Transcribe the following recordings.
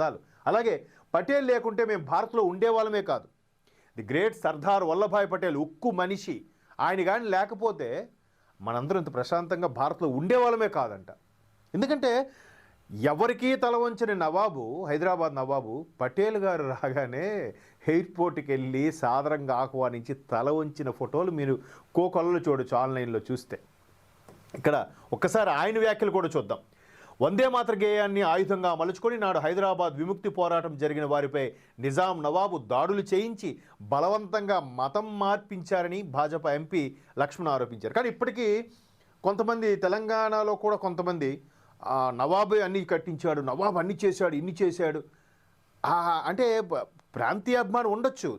అలాగే పటేల్ లేకుంటే మేము భారత్లో ఉండేవాళ్ళమే కాదు. ది గ్రేట్ సర్దార్ వల్లభాయ్ పటేల్ ఉక్కు మనిషి, ఆయన కానీ లేకపోతే మనందరం ఇంత ప్రశాంతంగా భారత్లో ఉండేవాళ్ళమే కాదంట. ఎందుకంటే ఎవరికీ తల వంచని నవాబు, హైదరాబాద్ నవాబు పటేల్ గారు రాగానే ఎయిర్పోర్ట్కి వెళ్ళి సాదరంగా ఆహ్వానించి తల వంచిన ఫోటోలు మీరు కోకొల్లలో చూడొచ్చు ఆన్లైన్లో చూస్తే. ఇక్కడ ఒక్కసారి ఆయన వ్యాఖ్యలు కూడా చూద్దాం. వందే మాతర గేయాన్ని ఆయుధంగా మలుచుకొని నాడు హైదరాబాద్ విముక్తి పోరాటం జరిగిన వారిపై నిజాం నవాబు దాడులు చేయించి బలవంతంగా మతం మార్పించారని భాజపా ఎంపీ లక్ష్మణ్ ఆరోపించారు. కానీ ఇప్పటికీ కొంతమంది తెలంగాణలో కూడా కొంతమంది నవాబు అన్నీ కట్టించాడు, నవాబు అన్ని చేశాడు, ఇన్ని చేశాడు అంటే ప్రాంతీయ అభిమానం ఉండొచ్చు,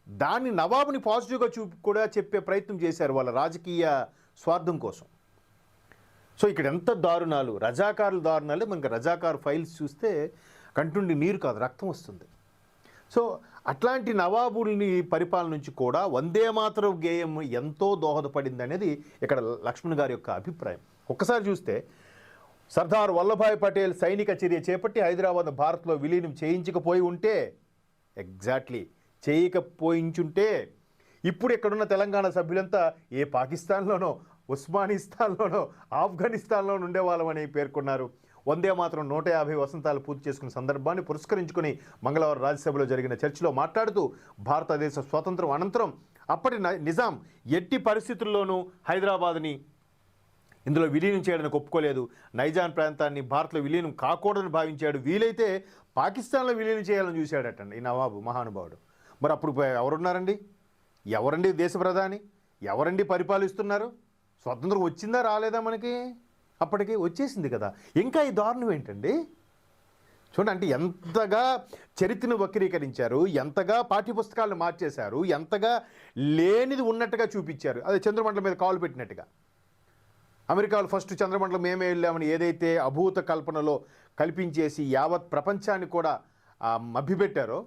దాన్ని నవాబుని పాజిటివ్గా కూడా చెప్పే ప్రయత్నం చేశారు వాళ్ళ రాజకీయ స్వార్థం కోసం. సో ఇక్కడ ఎంత దారుణాలు, రజాకారుల దారుణాలే. మనకి రజాకారు ఫైల్స్ చూస్తే కంటుండి నీరు కాదు రక్తం వస్తుంది. సో అట్లాంటి నవాబుల్ని పరిపాలన నుంచి కూడా వందే మాతరం గేయం ఎంతో దోహదపడింది అనేది ఇక్కడ లక్ష్మణ్ గారి యొక్క అభిప్రాయం. ఒక్కసారి చూస్తే సర్దార్ వల్లభాయ్ పటేల్ సైనిక చర్య చేపట్టి హైదరాబాద్ భారత్లో విలీనం చేయించకపోయి ఉంటే, ఎగ్జాక్ట్లీ చేయకపోయించుంటే ఇప్పుడు ఇక్కడున్న తెలంగాణ సభ్యులంతా ఏ పాకిస్తాన్లోనో, ఉస్మానిస్తాన్లోనో, ఆఫ్ఘనిస్తాన్లోనో ఉండేవాళ్ళమని పేర్కొన్నారు. వందే మాత్రం 150 వసంతాలు పూర్తి చేసుకున్న సందర్భాన్ని పురస్కరించుకుని మంగళవారం రాజ్యసభలో జరిగిన చర్చలో మాట్లాడుతూ భారతదేశ స్వాతంత్రం అనంతరం అప్పటి నిజాం ఎట్టి పరిస్థితుల్లోనూ హైదరాబాద్ని ఇందులో విలీనం చేయడానికి ఒప్పుకోలేదు. నైజాం ప్రాంతాన్ని భారత్లో విలీనం కాకూడదని భావించాడు. వీలైతే పాకిస్తాన్లో విలీనం చేయాలని చూశాడటండి ఈ నవాబు మహానుభావుడు. మరి అప్పుడు ఎవరున్నారండి? ఎవరండి దేశ ప్రధాని? ఎవరండి పరిపాలిస్తున్నారు? స్వతంత్రం వచ్చిందా రాలేదా? మనకి అప్పటికి వచ్చేసింది కదా. ఇంకా ఈ దారుణం ఏంటండి? చూడండి, అంటే ఎంతగా చరిత్రను వక్రీకరించారు, ఎంతగా పాఠ్యపుస్తకాలను మార్చేశారు, ఎంతగా లేనిది ఉన్నట్టుగా చూపించారు. అదే చంద్రమండలం మీద కాలు పెట్టినట్టుగా. అమెరికాలో ఫస్ట్ చంద్రమండలం మేమే వెళ్ళామని ఏదైతే అభూత కల్పనలో కల్పించేసి యావత్ ప్రపంచాన్ని కూడా మభ్యపెట్టారో